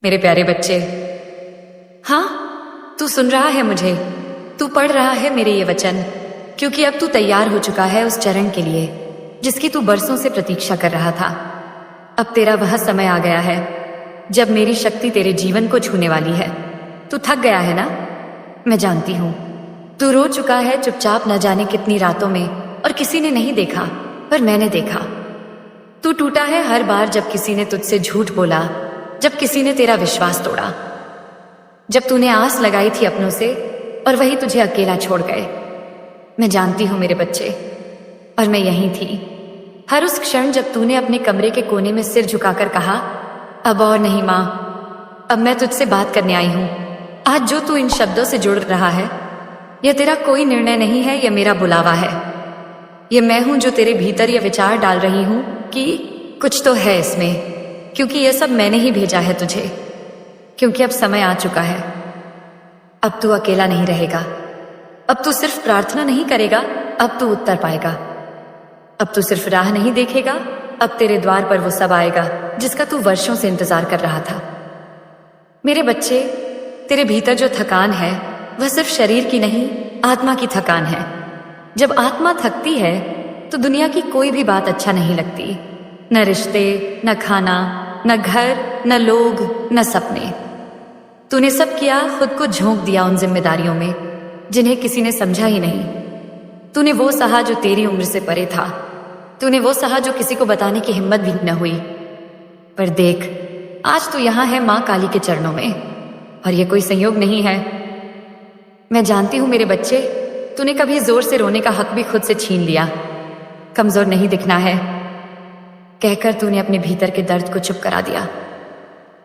मेरे प्यारे बच्चे, हाँ, तू सुन रहा है मुझे, तू पढ़ रहा है मेरे ये वचन, क्योंकि अब तू तैयार हो चुका है उस चरण के लिए जिसकी तू बरसों से प्रतीक्षा कर रहा था। अब तेरा वह समय आ गया है जब मेरी शक्ति तेरे जीवन को छूने वाली है। तू थक गया है ना? मैं जानती हूं। तू रो चुका है चुपचाप न जाने कितनी रातों में, और किसी ने नहीं देखा, पर मैंने देखा। तू टूटा है हर बार जब किसी ने तुझसे झूठ बोला, जब किसी ने तेरा विश्वास तोड़ा, जब तूने आस लगाई थी अपनों से और वही तुझे अकेला छोड़ गए। मैं जानती हूं मेरे बच्चे, और मैं यहीं थी हर उस क्षण जब तूने अपने कमरे के कोने में सिर झुकाकर कहा, अब और नहीं मां, अब मैं तुझसे बात करने आई हूं। आज जो तू इन शब्दों से जुड़ रहा है, यह तेरा कोई निर्णय नहीं है, यह मेरा बुलावा है। यह मैं हूं जो तेरे भीतर यह विचार डाल रही हूं कि कुछ तो है इसमें, क्योंकि यह सब मैंने ही भेजा है तुझे। क्योंकि अब समय आ चुका है। अब तू अकेला नहीं रहेगा। अब तू सिर्फ प्रार्थना नहीं करेगा, अब तू उत्तर पाएगा। अब तू सिर्फ राह नहीं देखेगा, अब तेरे द्वार पर वो सब आएगा जिसका तू वर्षों से इंतजार कर रहा था। मेरे बच्चे, तेरे भीतर जो थकान है वह सिर्फ शरीर की नहीं, आत्मा की थकान है। जब आत्मा थकती है तो दुनिया की कोई भी बात अच्छा नहीं लगती। न रिश्ते, न खाना, न घर, न लोग, न सपने। तूने सब किया, खुद को झोंक दिया उन जिम्मेदारियों में जिन्हें किसी ने समझा ही नहीं। तूने वो सहा जो तेरी उम्र से परे था। तूने वो सहा जो किसी को बताने की हिम्मत भी न हुई। पर देख, आज तू यहां है मां काली के चरणों में, और ये कोई संयोग नहीं है। मैं जानती हूं मेरे बच्चे, तूने कभी जोर से रोने का हक भी खुद से छीन लिया। कमजोर नहीं दिखना है कहकर तूने अपने भीतर के दर्द को चुप करा दिया।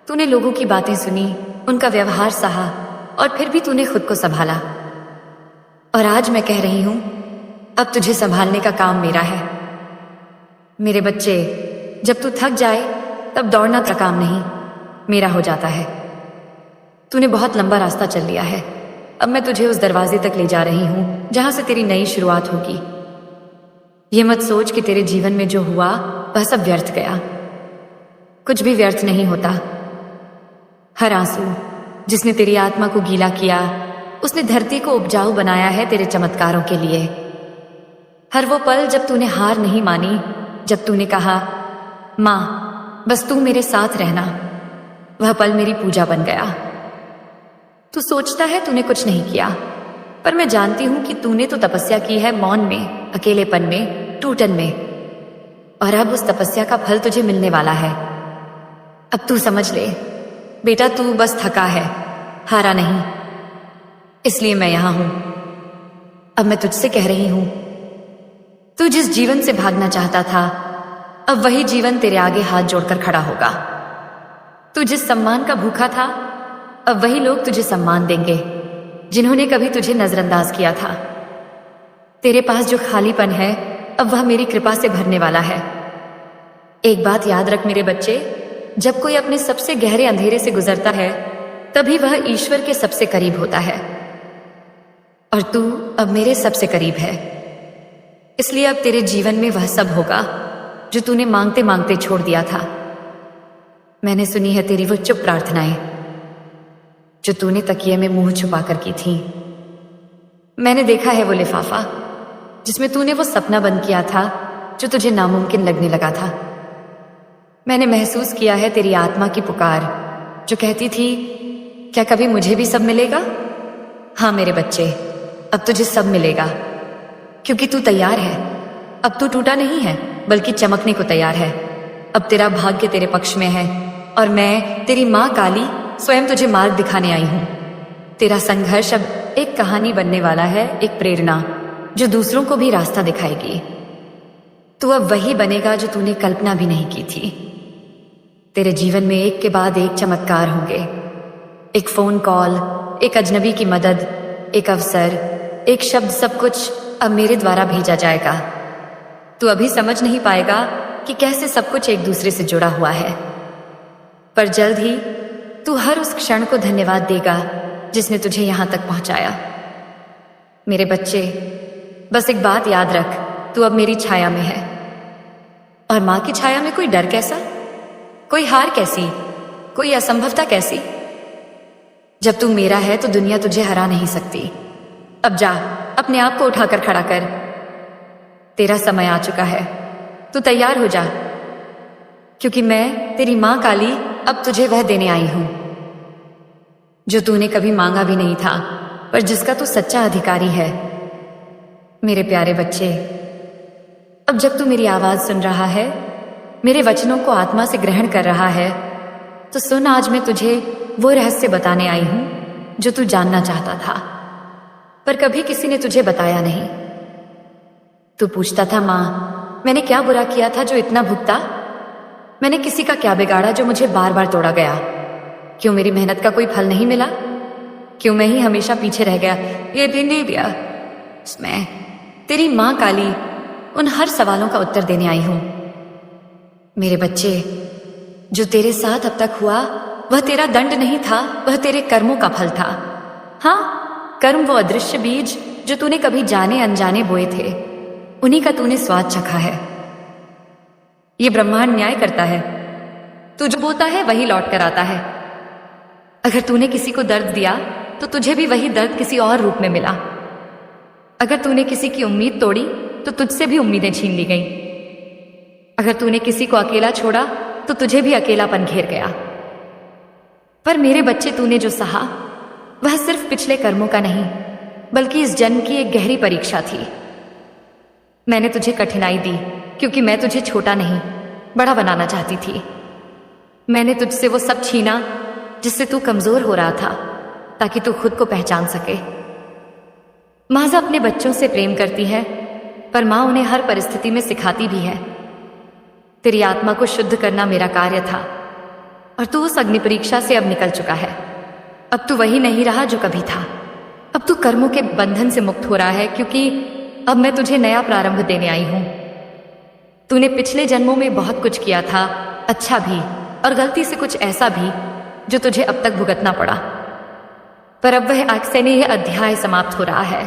तूने लोगों की बातें सुनी, उनका व्यवहार सहा, और फिर भी तूने खुद को संभाला। और आज मैं कह रही हूं, अब तुझे संभालने का काम मेरा है। मेरे बच्चे, जब तू थक जाए तब दौड़ना तेरा काम नहीं, मेरा हो जाता है। तूने बहुत लंबा रास्ता चल लिया है। अब मैं तुझे उस दरवाजे तक ले जा रही हूं जहां से तेरी नई शुरुआत होगी। ये मत सोच कि तेरे जीवन में जो हुआ वह सब व्यर्थ गया। कुछ भी व्यर्थ नहीं होता। हर आंसू जिसने तेरी आत्मा को गीला किया, उसने धरती को उपजाऊ बनाया है तेरे चमत्कारों के लिए। हर वो पल जब तूने हार नहीं मानी, जब तूने कहा, मां बस तू मेरे साथ रहना, वह पल मेरी पूजा बन गया। तू सोचता है तूने कुछ नहीं किया, पर मैं जानती हूं कि तूने तो तपस्या की है मौन में, अकेलेपन में, टूटन में। और अब उस तपस्या का फल तुझे मिलने वाला है। अब तू समझ ले बेटा, तू बस थका है, हारा नहीं। इसलिए मैं यहां हूं। अब मैं तुझसे कह रही हूं, तू जिस जीवन से भागना चाहता था, अब वही जीवन तेरे आगे हाथ जोड़कर खड़ा होगा। तू जिस सम्मान का भूखा था, अब वही लोग तुझे सम्मान देंगे जिन्होंने कभी तुझे नजरअंदाज किया था। तेरे पास जो खालीपन है, अब वह मेरी कृपा से भरने वाला है। एक बात याद रख मेरे बच्चे, जब कोई अपने सबसे गहरे अंधेरे से गुजरता है, तभी वह ईश्वर के सबसे करीब होता है। और तू अब मेरे सबसे करीब है। इसलिए अब तेरे जीवन में वह सब होगा जो तूने मांगते मांगते छोड़ दिया था। मैंने सुनी है तेरी वो चुप प्रार्थनाएं जो तूने तकिए में मुंह छुपाकर की थी। मैंने देखा है वो लिफाफा जिसमें तूने वो सपना बंद किया था जो तुझे नामुमकिन लगने लगा था। मैंने महसूस किया है तेरी आत्मा की पुकार जो कहती थी, क्या कभी मुझे भी सब मिलेगा? हाँ मेरे बच्चे, अब तुझे सब मिलेगा, क्योंकि तू तैयार है। अब तू टूटा नहीं है, बल्कि चमकने को तैयार है। अब तेरा भाग्य तेरे पक्ष में है, और मैं तेरी मां काली स्वयं तुझे मार्ग दिखाने आई हूं। तेरा संघर्ष अब एक कहानी बनने वाला है, एक प्रेरणा जो दूसरों को भी रास्ता दिखाएगी। तू अब वही बनेगा जो तूने कल्पना भी नहीं की थी। तेरे जीवन में एक के बाद एक चमत्कार होंगे। एक फोन कॉल, एक अजनबी की मदद, एक अवसर, एक शब्द, सब कुछ अब मेरे द्वारा भेजा जाएगा। तू अभी समझ नहीं पाएगा कि कैसे सब कुछ एक दूसरे से जुड़ा हुआ है, पर जल्द ही तू हर उस क्षण को धन्यवाद देगा जिसने तुझे यहां तक पहुंचाया। मेरे बच्चे, बस एक बात याद रख, तू अब मेरी छाया में है। और मां की छाया में कोई डर कैसा, कोई हार कैसी? कोई असंभवता कैसी? जब तू मेरा है तो दुनिया तुझे हरा नहीं सकती। अब जा, अपने आप को उठाकर खड़ा कर। तेरा समय आ चुका है, तू तैयार हो जा, क्योंकि मैं तेरी मां काली अब तुझे वह देने आई हूं जो तूने कभी मांगा भी नहीं था, पर जिसका तू सच्चा अधिकारी है। मेरे प्यारे बच्चे, अब जब तू मेरी आवाज सुन रहा है, मेरे वचनों को आत्मा से ग्रहण कर रहा है, तो सुन, आज मैं तुझे वो रहस्य बताने आई हूं जो तू जानना चाहता था, पर कभी किसी ने तुझे बताया नहीं। तू पूछता था, मां, मैंने क्या बुरा किया था जो इतना भुगता? मैंने किसी का क्या बिगाड़ा जो मुझे बार बार तोड़ा गया? क्यों मेरी मेहनत का कोई फल नहीं मिला? क्यों मैं ही हमेशा पीछे रह गया? ये दिन नहीं दिया। मैं तेरी मां काली उन हर सवालों का उत्तर देने आई हूं। मेरे बच्चे, जो तेरे साथ अब तक हुआ वह तेरा दंड नहीं था, वह तेरे कर्मों का फल था। हाँ, कर्म वो अदृश्य बीज जो तूने कभी जाने अनजाने बोए थे, उन्हीं का तूने स्वाद चखा है। ये ब्रह्मांड न्याय करता है, तू जो बोता है वही लौट कर आता है। अगर तूने किसी को दर्द दिया तो तुझे भी वही दर्द किसी और रूप में मिला। अगर तूने किसी की उम्मीद तोड़ी तो तुझसे भी उम्मीदें छीन ली गईं। अगर तूने किसी को अकेला छोड़ा तो तुझे भी अकेलापन घेर गया। पर मेरे बच्चे, तूने जो सहा वह सिर्फ पिछले कर्मों का नहीं, बल्कि इस जन्म की एक गहरी परीक्षा थी। मैंने तुझे कठिनाई दी क्योंकि मैं तुझे छोटा नहीं, बड़ा बनाना चाहती थी। मैंने तुझसे वो सब छीना जिससे तू कमजोर हो रहा था, ताकि तू खुद को पहचान सके। माँ अपने बच्चों से प्रेम करती है, पर माँ उन्हें हर परिस्थिति में सिखाती भी है। तेरी आत्मा को शुद्ध करना मेरा कार्य था, और तू उस अग्नि परीक्षा से अब निकल चुका है। अब तू वही नहीं रहा जो कभी था। अब तू कर्मों के बंधन से मुक्त हो रहा है, क्योंकि अब मैं तुझे नया प्रारंभ देने आई हूं। तूने पिछले जन्मों में बहुत कुछ किया था, अच्छा भी और गलती से कुछ ऐसा भी जो तुझे अब तक भुगतना पड़ा। पर अब वह आज से यह अध्याय समाप्त हो रहा है।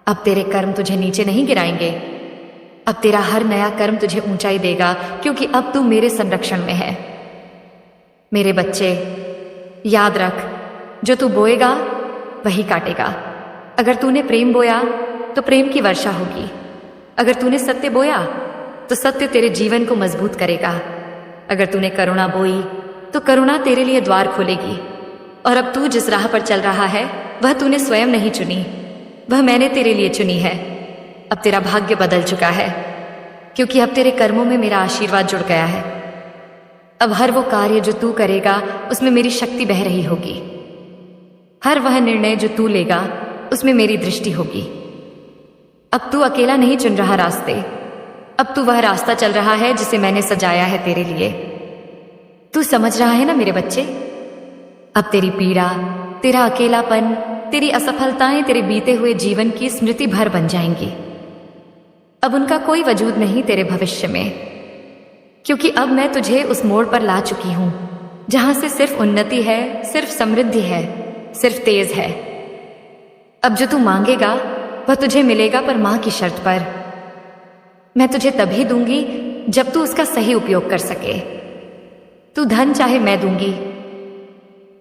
अब तेरे कर्म तुझे नीचे नहीं गिराएंगे। अब तेरा हर नया कर्म तुझे ऊंचाई देगा, क्योंकि अब तू मेरे संरक्षण में है। मेरे बच्चे, याद रख, जो तू बोएगा वही काटेगा। अगर तूने प्रेम बोया तो प्रेम की वर्षा होगी। अगर तूने सत्य बोया तो सत्य तेरे जीवन को मजबूत करेगा। अगर तूने करुणा बोई तो करुणा तेरे लिए द्वार खोलेगी। और अब तू जिस राह पर चल रहा है वह तूने स्वयं नहीं चुनी, वह मैंने तेरे लिए चुनी है। अब तेरा भाग्य बदल चुका है, क्योंकि अब तेरे कर्मों में मेरा आशीर्वाद जुड़ गया है। अब हर वो कार्य जो तू करेगा उसमें मेरी शक्ति बह रही होगी। हर वह निर्णय जो तू लेगा उसमें मेरी दृष्टि होगी। अब तू अकेला नहीं चुन रहा रास्ते, अब तू वह रास्ता चल रहा है जिसे मैंने सजाया है तेरे लिए। तू समझ रहा है ना मेरे बच्चे? अब तेरी पीड़ा, तेरा अकेलापन, तेरी असफलताएं तेरे बीते हुए जीवन की स्मृति भर बन जाएंगी। अब उनका कोई वजूद नहीं तेरे भविष्य में, क्योंकि अब मैं तुझे उस मोड़ पर ला चुकी हूं जहां से सिर्फ उन्नति है, सिर्फ समृद्धि है, सिर्फ तेज है। अब जो तू मांगेगा वह तुझे मिलेगा, पर मां की शर्त पर। मैं तुझे तभी दूंगी जब तू उसका सही उपयोग कर सके। तू धन चाहे मैं दूंगी,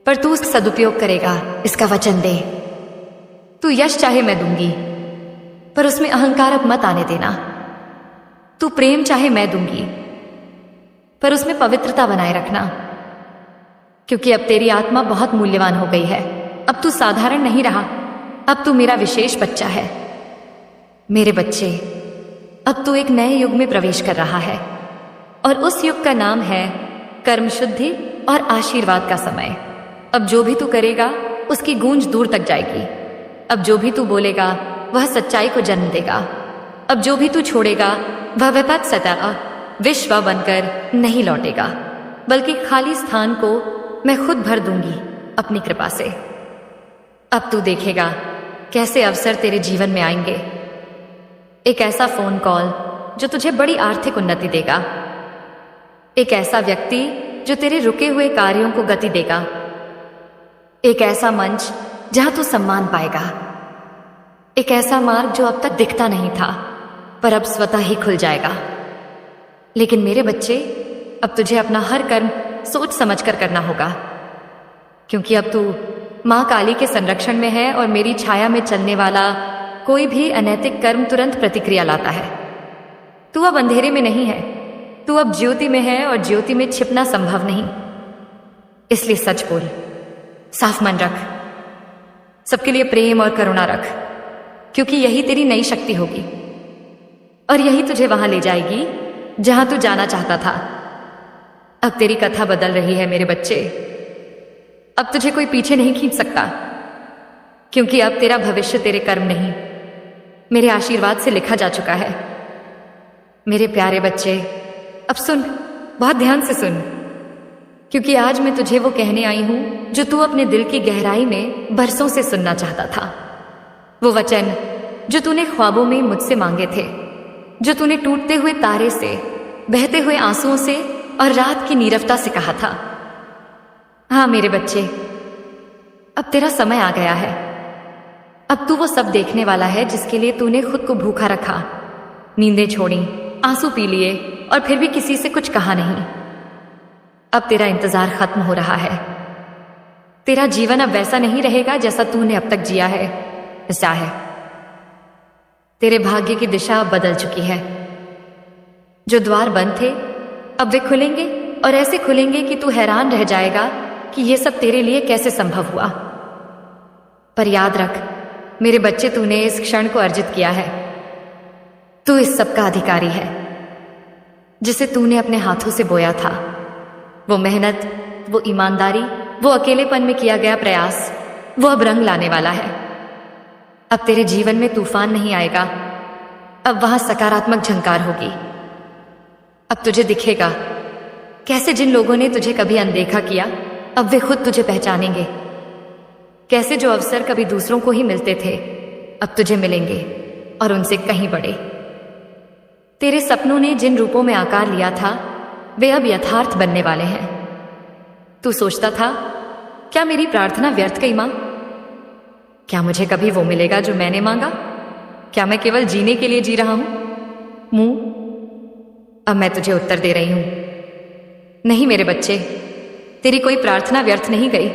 पर तू उसका सदुपयोग करेगा, इसका वचन दे। तू यश चाहे मैं दूंगी, पर उसमें अहंकार अब मत आने देना। तू प्रेम चाहे मैं दूंगी, पर उसमें पवित्रता बनाए रखना, क्योंकि अब तेरी आत्मा बहुत मूल्यवान हो गई है। अब तू साधारण नहीं रहा, अब तू मेरा विशेष बच्चा है। मेरे बच्चे, अब तू एक नए युग में प्रवेश कर रहा है, और उस युग का नाम है कर्म शुद्धि और आशीर्वाद का समय। अब जो भी तू करेगा उसकी गूंज दूर तक जाएगी। अब जो भी तू बोलेगा वह सच्चाई को जन्म देगा। अब जो भी तू छोड़ेगा वह विपद सता विश्व बनकर नहीं लौटेगा, बल्कि खाली स्थान को मैं खुद भर दूंगी अपनी कृपा से। अब तू देखेगा कैसे अवसर तेरे जीवन में आएंगे। एक ऐसा फोन कॉल जो तुझे बड़ी आर्थिक उन्नति देगा। एक ऐसा व्यक्ति जो तेरे रुके हुए कार्यों को गति देगा। एक ऐसा मंच जहां तू सम्मान पाएगा। एक ऐसा मार्ग जो अब तक दिखता नहीं था, पर अब स्वतः ही खुल जाएगा। लेकिन मेरे बच्चे, अब तुझे अपना हर कर्म सोच समझकर करना होगा, क्योंकि अब तू माँ काली के संरक्षण में है और मेरी छाया में चलने वाला कोई भी अनैतिक कर्म तुरंत प्रतिक्रिया लाता है। तू अब अंधेरे में नहीं है, तू अब ज्योति में है और ज्योति में छिपना संभव नहीं। इसलिए सच बोल, साफ मन रख, सबके लिए प्रेम और करुणा रख, क्योंकि यही तेरी नई शक्ति होगी और यही तुझे वहां ले जाएगी जहां तू जाना चाहता था। अब तेरी कथा बदल रही है मेरे बच्चे। अब तुझे कोई पीछे नहीं खींच सकता, क्योंकि अब तेरा भविष्य तेरे कर्म नहीं, मेरे आशीर्वाद से लिखा जा चुका है। मेरे प्यारे बच्चे, अब सुन, बहुत ध्यान से सुन, क्योंकि आज मैं तुझे वो कहने आई हूं जो तू अपने दिल की गहराई में बरसों से सुनना चाहता था। वो वचन जो तूने ख्वाबों में मुझसे मांगे थे, जो तूने टूटते हुए तारे से, बहते हुए आंसुओं से और रात की नीरवता से कहा था। हाँ मेरे बच्चे, अब तेरा समय आ गया है। अब तू वो सब देखने वाला है जिसके लिए तूने खुद को भूखा रखा, नींदें छोड़ी, आंसू पी लिए और फिर भी किसी से कुछ कहा नहीं। अब तेरा इंतजार खत्म हो रहा है। तेरा जीवन अब वैसा नहीं रहेगा जैसा तूने अब तक जिया है। ऐसा है, तेरे भाग्य की दिशा अब बदल चुकी है। जो द्वार बंद थे अब वे खुलेंगे, और ऐसे खुलेंगे कि तू हैरान रह जाएगा कि यह सब तेरे लिए कैसे संभव हुआ। पर याद रख मेरे बच्चे, तूने इस क्षण को अर्जित किया है। तू इस सब का अधिकारी है, जिसे तूने अपने हाथों से बोया था। वो मेहनत, वो ईमानदारी, वो अकेलेपन में किया गया प्रयास, वो अब रंग लाने वाला है। अब तेरे जीवन में तूफान नहीं आएगा, अब वहां सकारात्मक झंकार होगी। अब तुझे दिखेगा कैसे जिन लोगों ने तुझे कभी अनदेखा किया अब वे खुद तुझे पहचानेंगे। कैसे जो अवसर कभी दूसरों को ही मिलते थे अब तुझे मिलेंगे, और उनसे कहीं बड़े। तेरे सपनों ने जिन रूपों में आकार लिया था वे अब यथार्थ बनने वाले हैं। तू सोचता था, क्या मेरी प्रार्थना व्यर्थ गई मां? क्या मुझे कभी वो मिलेगा जो मैंने मांगा? क्या मैं केवल जीने के लिए जी रहा हूं? अब मैं तुझे उत्तर दे रही हूं, नहीं मेरे बच्चे, तेरी कोई प्रार्थना व्यर्थ नहीं गई,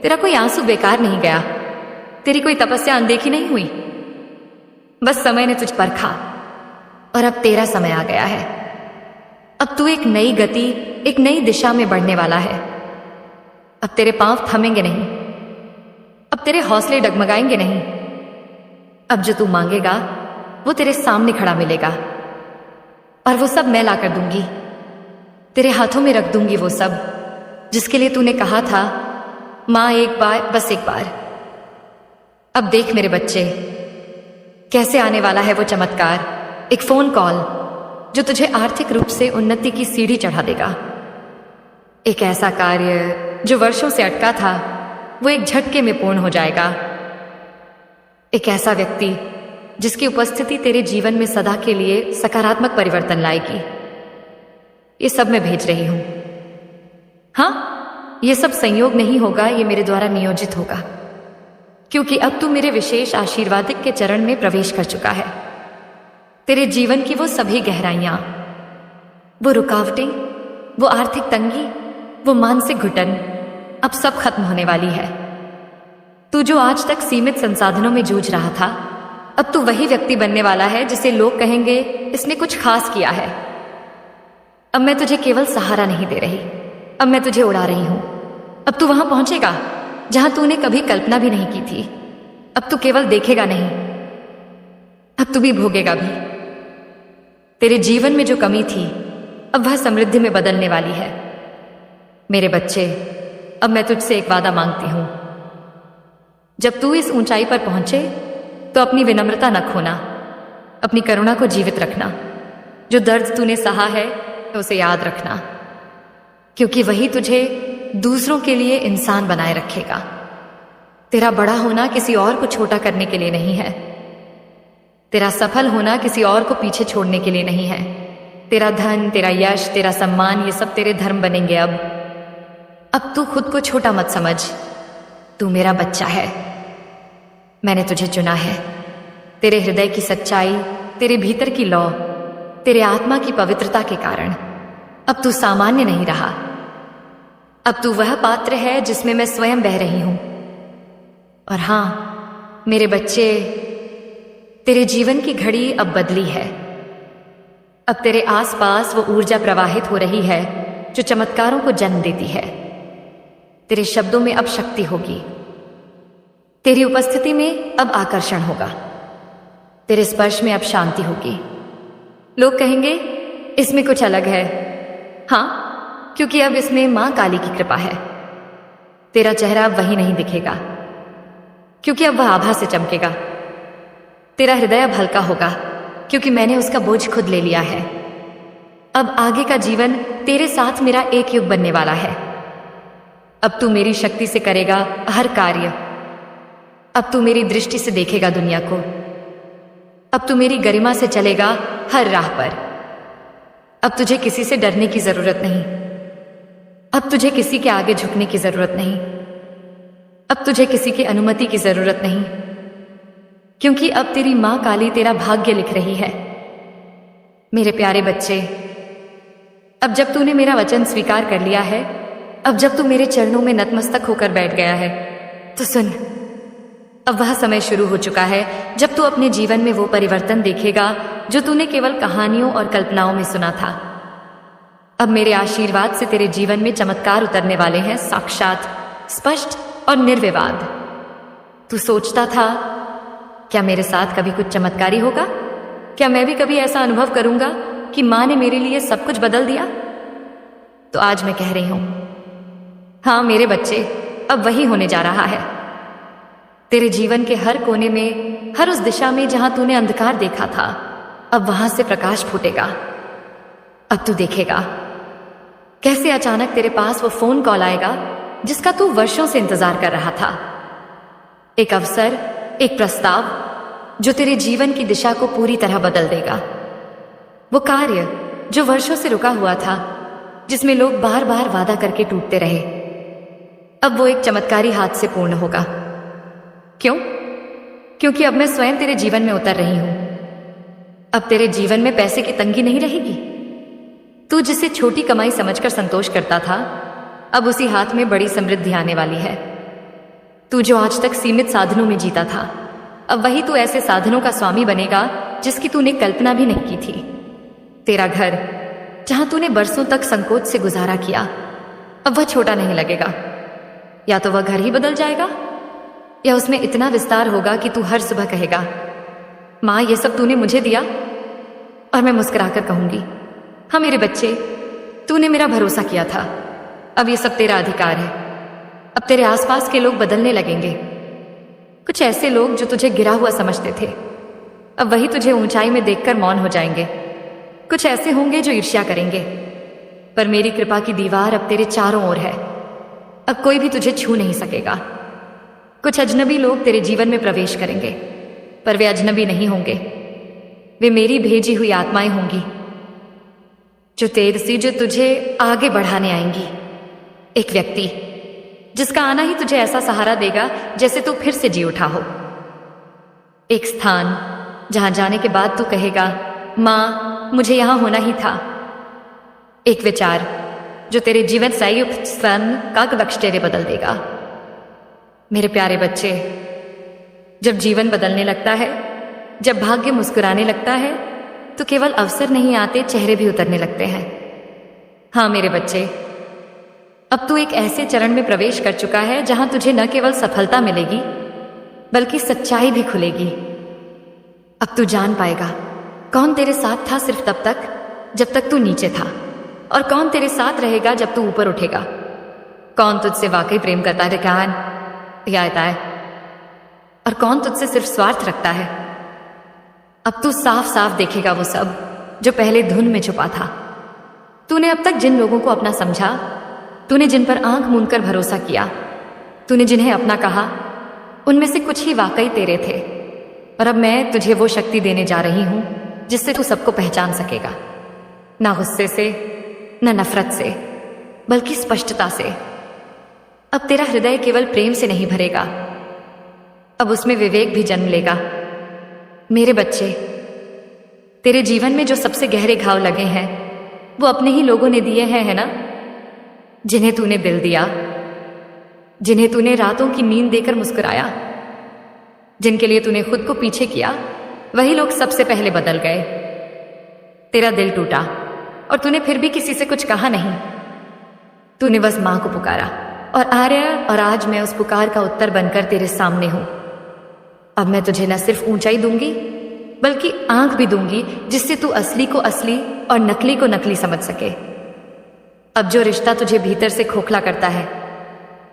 तेरा कोई आंसू बेकार नहीं गया, तेरी कोई तपस्या अनदेखी नहीं हुई। बस समय ने तुझ परखा और अब तेरा समय आ गया है। अब तू एक नई गति, एक नई दिशा में बढ़ने वाला है। अब तेरे पांव थमेंगे नहीं, अब तेरे हौसले डगमगाएंगे नहीं। अब जो तू मांगेगा वो तेरे सामने खड़ा मिलेगा, और वो सब मैं लाकर दूंगी। तेरे हाथों में रख दूंगी वो सब जिसके लिए तूने कहा था, मां एक बार, बस एक बार। अब देख मेरे बच्चे, कैसे आने वाला है वो चमत्कार, एक फोन कॉल जो तुझे आर्थिक रूप से उन्नति की सीढ़ी चढ़ा देगा। एक ऐसा कार्य जो वर्षों से अटका था वो एक झटके में पूर्ण हो जाएगा। एक ऐसा व्यक्ति जिसकी उपस्थिति तेरे जीवन में सदा के लिए सकारात्मक परिवर्तन लाएगी। ये सब मैं भेज रही हूं। हाँ, ये सब संयोग नहीं होगा, ये मेरे द्वारा नियोजित होगा, क्योंकि अब तू मेरे विशेष आशीर्वादिक के चरण में प्रवेश कर चुका है। तेरे जीवन की वो सभी गहराइयां, वो रुकावटें, वो आर्थिक तंगी, वो मानसिक घुटन अब सब खत्म होने वाली है। तू जो आज तक सीमित संसाधनों में जूझ रहा था, अब तू वही व्यक्ति बनने वाला है जिसे लोग कहेंगे इसने कुछ खास किया है। अब मैं तुझे केवल सहारा नहीं दे रही, अब मैं तुझे उड़ा रही हूं। अब तू वहां पहुंचेगा जहां तूने कभी कल्पना भी नहीं की थी। अब तू केवल देखेगा नहीं, अब तू भी भोगेगा भी। तेरे जीवन में जो कमी थी अब वह समृद्धि में बदलने वाली है। मेरे बच्चे, अब मैं तुझसे एक वादा मांगती हूं। जब तू इस ऊंचाई पर पहुंचे तो अपनी विनम्रता न खोना, अपनी करुणा को जीवित रखना। जो दर्द तूने सहा है उसे याद रखना, क्योंकि वही तुझे दूसरों के लिए इंसान बनाए रखेगा। तेरा बड़ा होना किसी और को छोटा करने के लिए नहीं है। तेरा सफल होना किसी और को पीछे छोड़ने के लिए नहीं है। तेरा धन, तेरा यश, तेरा सम्मान, ये सब तेरे धर्म बनेंगे। अब तू खुद को छोटा मत समझ। तू मेरा बच्चा है, मैंने तुझे चुना है। तेरे हृदय की सच्चाई, तेरे भीतर की लौ, तेरे आत्मा की पवित्रता के कारण अब तू सामान्य नहीं रहा। अब तू वह पात्र है जिसमें मैं स्वयं बह रही हूं। और हां मेरे बच्चे, तेरे जीवन की घड़ी अब बदली है। अब तेरे आसपास वो ऊर्जा प्रवाहित हो रही है जो चमत्कारों को जन्म देती है। तेरे शब्दों में अब शक्ति होगी, तेरी उपस्थिति में अब आकर्षण होगा, तेरे स्पर्श में अब शांति होगी। लोग कहेंगे इसमें कुछ अलग है। हां, क्योंकि अब इसमें मां काली की कृपा है। तेरा चेहरा अब वही नहीं दिखेगा, क्योंकि अब वह आभा से चमकेगा। तेरा हृदय अब हल्का होगा, क्योंकि मैंने उसका बोझ खुद ले लिया है। अब आगे का जीवन तेरे साथ मेरा एक युग बनने वाला है। अब तू मेरी शक्ति से करेगा हर कार्य। अब तू मेरी दृष्टि से देखेगा दुनिया को। अब तू मेरी गरिमा से चलेगा हर राह पर। अब तुझे किसी से डरने की जरूरत नहीं। अब तुझे किसी के आगे झुकने की जरूरत नहीं। अब तुझे किसी की अनुमति की जरूरत नहीं, क्योंकि अब तेरी मां काली तेरा भाग्य लिख रही है। मेरे प्यारे बच्चे, अब जब तूने मेरा वचन स्वीकार कर लिया है, अब जब तू मेरे चरणों में नतमस्तक होकर बैठ गया है, तो सुन, अब वह समय शुरू हो चुका है जब तू अपने जीवन में वो परिवर्तन देखेगा जो तूने केवल कहानियों और कल्पनाओं में सुना था। अब मेरे आशीर्वाद से तेरे जीवन में चमत्कार उतरने वाले हैं, साक्षात, स्पष्ट और निर्विवाद। तू सोचता था क्या मेरे साथ कभी कुछ चमत्कारी होगा? क्या मैं भी कभी ऐसा अनुभव करूंगा कि मां ने मेरे लिए सब कुछ बदल दिया? तो आज मैं कह रही हूं, हां मेरे बच्चे, अब वही होने जा रहा है। तेरे जीवन के हर कोने में, हर उस दिशा में जहां तूने अंधकार देखा था, अब वहां से प्रकाश फूटेगा। अब तू देखेगा कैसे अचानक तेरे पास वो फोन कॉल आएगा जिसका तू वर्षों से इंतजार कर रहा था। एक अवसर, एक प्रस्ताव जो तेरे जीवन की दिशा को पूरी तरह बदल देगा। वो कार्य जो वर्षों से रुका हुआ था, जिसमें लोग बार बार वादा करके टूटते रहे, अब वो एक चमत्कारी हाथ से पूर्ण होगा। क्यों? क्योंकि अब मैं स्वयं तेरे जीवन में उतर रही हूं। अब तेरे जीवन में पैसे की तंगी नहीं रहेगी। तू जिसे छोटी कमाई समझकर संतोष करता था, अब उसी हाथ में बड़ी समृद्धि आने वाली है। तू जो आज तक सीमित साधनों में जीता था, अब वही तू ऐसे साधनों का स्वामी बनेगा जिसकी तूने कल्पना भी नहीं की थी। तेरा घर, जहां तूने बरसों तक संकोच से गुजारा किया, अब वह छोटा नहीं लगेगा। या तो वह घर ही बदल जाएगा, या उसमें इतना विस्तार होगा कि तू हर सुबह कहेगा, मां ये सब तूने मुझे दिया। और मैं मुस्कुराकर कहूंगी, हाँ मेरे बच्चे, तूने मेरा भरोसा किया था। अब ये सब तेरा अधिकार है। अब तेरे आसपास के लोग बदलने लगेंगे। कुछ ऐसे लोग जो तुझे गिरा हुआ समझते थे, अब वही तुझे ऊंचाई में देखकर मौन हो जाएंगे। कुछ ऐसे होंगे जो ईर्ष्या करेंगे, पर मेरी कृपा की दीवार अब तेरे चारों ओर है। अब कोई भी तुझे छू नहीं सकेगा। कुछ अजनबी लोग तेरे जीवन में प्रवेश करेंगे, पर वे अजनबी नहीं होंगे। वे मेरी भेजी हुई आत्माएं होंगी, जो तेज जो तुझे आगे बढ़ाने आएंगी। एक व्यक्ति जिसका आना ही तुझे ऐसा सहारा देगा जैसे तू फिर से जी उठा हो। एक स्थान जहां जाने के बाद तू कहेगा, मां मुझे यहां होना ही था। एक विचार जो तेरे जीवन संयुक्त स्वयं का लक्ष्य बदल देगा। मेरे प्यारे बच्चे, जब जीवन बदलने लगता है, जब भाग्य मुस्कुराने लगता है, तो केवल अवसर नहीं आते, चेहरे भी उतरने लगते हैं। हाँ मेरे बच्चे, अब तू एक ऐसे चरण में प्रवेश कर चुका है जहां तुझे न केवल सफलता मिलेगी, बल्कि सच्चाई भी खुलेगी। अब तू जान पाएगा कौन तेरे साथ था सिर्फ तब तक जब तक तू नीचे था, और कौन तेरे साथ रहेगा जब तू ऊपर उठेगा। कौन तुझसे वाकई प्रेम करता है है, और कौन तुझसे सिर्फ स्वार्थ रखता है। अब तू साफ साफ देखेगा वो सब जो पहले धुन में छुपा था। तूने अब तक जिन लोगों को अपना समझा, तूने जिन पर आंख मूंदकर भरोसा किया, तूने जिन्हें अपना कहा, उनमें से कुछ ही वाकई तेरे थे। और अब मैं तुझे वो शक्ति देने जा रही हूं जिससे तू सबको पहचान सकेगा, ना गुस्से से, न नफरत से, बल्कि स्पष्टता से। अब तेरा हृदय केवल प्रेम से नहीं भरेगा, अब उसमें विवेक भी जन्म लेगा। मेरे बच्चे, तेरे जीवन में जो सबसे गहरे घाव लगे हैं वो अपने ही लोगों ने दिए हैं, है ना? जिन्हें तूने दिल दिया, जिन्हें तूने रातों की नींद देकर मुस्कुराया, जिनके लिए तूने खुद को पीछे किया, वही लोग सबसे पहले बदल गए। तेरा दिल टूटा और तूने फिर भी किसी से कुछ कहा नहीं। तूने बस मां को पुकारा और आर्या, और आज मैं उस पुकार का उत्तर बनकर तेरे सामने हूं। अब मैं तुझे न सिर्फ ऊंचाई दूंगी बल्कि आंख भी दूंगी, जिससे तू असली को असली और नकली को नकली समझ सके। अब जो रिश्ता तुझे भीतर से खोखला करता है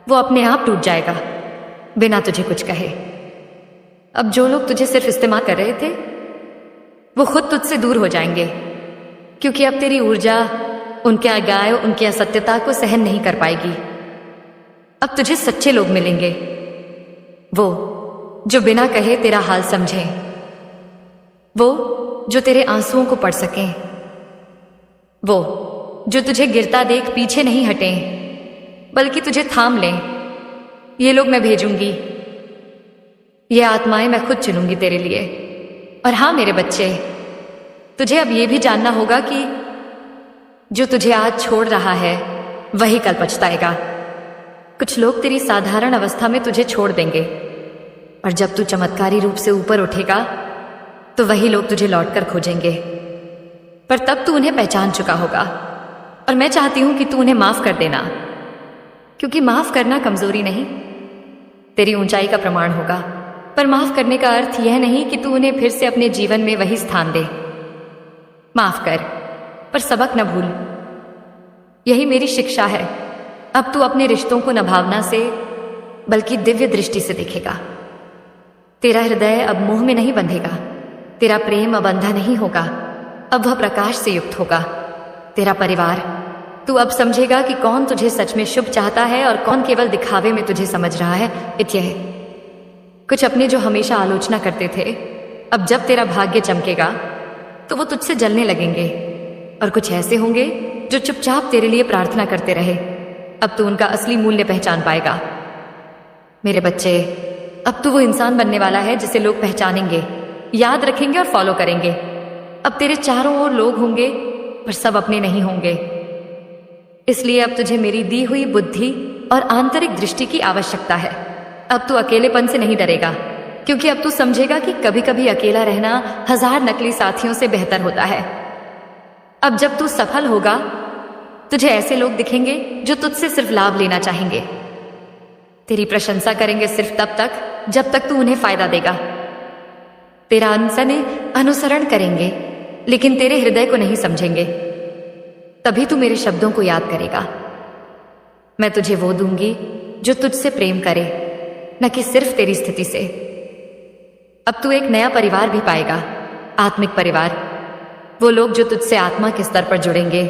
वो अपने आप टूट जाएगा बिना तुझे कुछ कहे। अब जो लोग तुझे सिर्फ इस्तेमाल कर रहे थे वो खुद तुझसे दूर हो जाएंगे, क्योंकि अब तेरी ऊर्जा उनके आगाह, उनकी असत्यता को सहन नहीं कर पाएगी। अब तुझे सच्चे लोग मिलेंगे, वो जो बिना कहे तेरा हाल समझें, वो जो तेरे आंसुओं को पढ़ सकें, वो जो तुझे गिरता देख पीछे नहीं हटें बल्कि तुझे थाम लें। ये लोग मैं भेजूंगी, ये आत्माएं मैं खुद चुनूंगी तेरे लिए। और हाँ मेरे बच्चे, तुझे अब ये भी जानना होगा कि जो तुझे आज छोड़ रहा है वही कल पछताएगा। कुछ लोग तेरी साधारण अवस्था में तुझे छोड़ देंगे, और जब तू चमत्कारी रूप से ऊपर उठेगा तो वही लोग तुझे लौटकर खोजेंगे। पर तब तू उन्हें पहचान चुका होगा, और मैं चाहती हूं कि तू उन्हें माफ कर देना, क्योंकि माफ करना कमजोरी नहीं, तेरी ऊंचाई का प्रमाण होगा। पर माफ करने का अर्थ यह नहीं कि तू उन्हें फिर से अपने जीवन में वही स्थान दे। माफ कर, पर सबक न भूल। यही मेरी शिक्षा है। अब तू अपने रिश्तों को न भावना से बल्कि दिव्य दृष्टि से देखेगा। तेरा हृदय अब मोह में नहीं बंधेगा, तेरा प्रेम अब अंधा नहीं होगा, अब वह प्रकाश से युक्त होगा। तेरा परिवार, तू अब समझेगा कि कौन तुझे सच में शुभ चाहता है और कौन केवल दिखावे में तुझे समझ रहा है। इत्यह कुछ अपने जो हमेशा आलोचना करते थे, अब जब तेरा भाग्य चमकेगा तो वो तुझसे जलने लगेंगे, और कुछ ऐसे होंगे जो चुपचाप तेरे लिए प्रार्थना करते रहे। अब तू उनका असली मूल्य पहचान पाएगा। मेरे बच्चे, अब तू वो इंसान बनने वाला है जिसे लोग पहचानेंगे, याद रखेंगे और फॉलो करेंगे। अब तेरे चारों ओर लोग होंगे, पर सब अपने नहीं होंगे। इसलिए अब तुझे मेरी दी हुई बुद्धि और आंतरिक दृष्टि की आवश्यकता है। अब तू अकेलेपन से नहीं डरेगा, क्योंकि अब तू समझेगा कि कभी कभी अकेला रहना 1000 नकली साथियों से बेहतर होता है। अब जब तू सफल होगा तुझे ऐसे लोग दिखेंगे जो तुझसे सिर्फ लाभ लेना चाहेंगे, तेरी प्रशंसा करेंगे सिर्फ तब तक जब तक तू उन्हें फायदा देगा। तेरा अनुसरण करेंगे लेकिन तेरे हृदय को नहीं समझेंगे। तभी तू मेरे शब्दों को याद करेगा। मैं तुझे वो दूंगी जो तुझसे प्रेम करे, न कि सिर्फ तेरी स्थिति से। अब तू एक नया परिवार भी पाएगा, आत्मिक परिवार। वो लोग जो तुझसे आत्मा के स्तर पर जुड़ेंगे,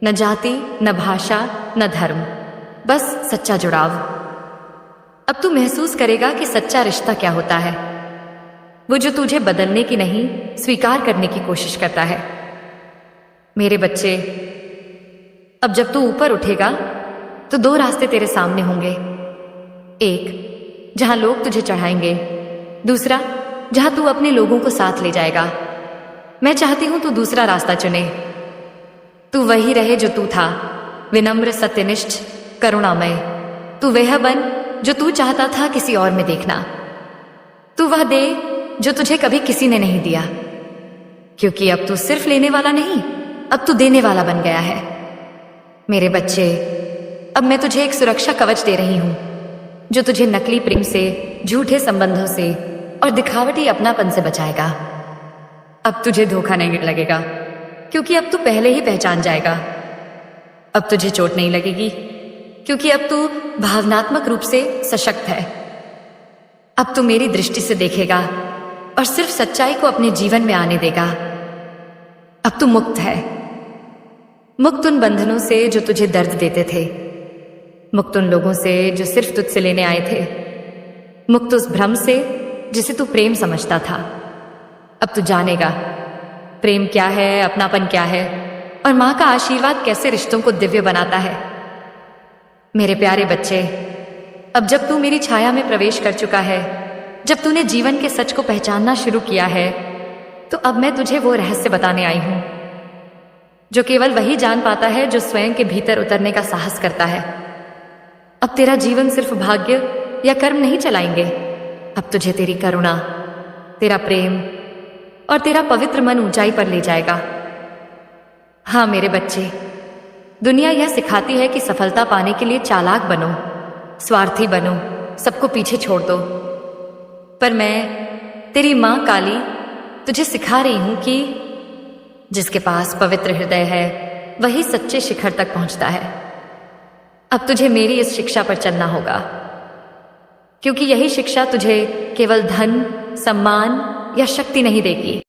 न जाति, न भाषा, न धर्म, बस सच्चा जुड़ाव। अब तू महसूस करेगा कि सच्चा रिश्ता क्या होता है, वो जो तुझे बदलने की नहीं स्वीकार करने की कोशिश करता है। मेरे बच्चे, अब जब तू ऊपर उठेगा तो 2 रास्ते तेरे सामने होंगे। एक जहां लोग तुझे चढ़ाएंगे, दूसरा जहां तू अपने लोगों को साथ ले जाएगा। मैं चाहती हूं तू दूसरा रास्ता चुने। तू वही रहे जो तू था, विनम्र, सत्यनिष्ठ, करुणामय। तू वह बन जो तू चाहता था किसी और में देखना। तू वह दे जो तुझे कभी किसी ने नहीं दिया, क्योंकि अब तू सिर्फ लेने वाला नहीं, अब तू देने वाला बन गया है। मेरे बच्चे, अब मैं तुझे एक सुरक्षा कवच दे रही हूं जो तुझे नकली प्रेम से, झूठे संबंधों से और दिखावटी अपनापन से बचाएगा। अब तुझे धोखा नहीं लगेगा, क्योंकि अब तू पहले ही पहचान जाएगा। अब तुझे चोट नहीं लगेगी, क्योंकि अब तू भावनात्मक रूप से सशक्त है। अब तू मेरी दृष्टि से देखेगा और सिर्फ सच्चाई को अपने जीवन में आने देगा। अब तू मुक्त है, मुक्त उन बंधनों से जो तुझे दर्द देते थे, मुक्त उन लोगों से जो सिर्फ तुझसे लेने आए थे, मुक्त उस भ्रम से जिसे तू प्रेम समझता था। अब तू जानेगा प्रेम क्या है, अपनापन क्या है, और मां का आशीर्वाद कैसे रिश्तों को दिव्य बनाता है। मेरे प्यारे बच्चे, अब जब तू मेरी छाया में प्रवेश कर चुका है, जब तूने जीवन के सच को पहचानना शुरू किया है, तो अब मैं तुझे वो रहस्य बताने आई हूं जो केवल वही जान पाता है जो स्वयं के भीतर उतरने का साहस करता है। अब तेरा जीवन सिर्फ भाग्य या कर्म नहीं चलाएंगे, अब तुझे तेरी करुणा, तेरा प्रेम और तेरा पवित्र मन ऊंचाई पर ले जाएगा। हाँ मेरे बच्चे, दुनिया यह सिखाती है कि सफलता पाने के लिए चालाक बनो, स्वार्थी बनो, सबको पीछे छोड़ दो। पर मैं तेरी मां काली तुझे सिखा रही हूं कि जिसके पास पवित्र हृदय है वही सच्चे शिखर तक पहुंचता है। अब तुझे मेरी इस शिक्षा पर चलना होगा, क्योंकि यही शिक्षा तुझे केवल धन, सम्मान या शक्ति नहीं देगी,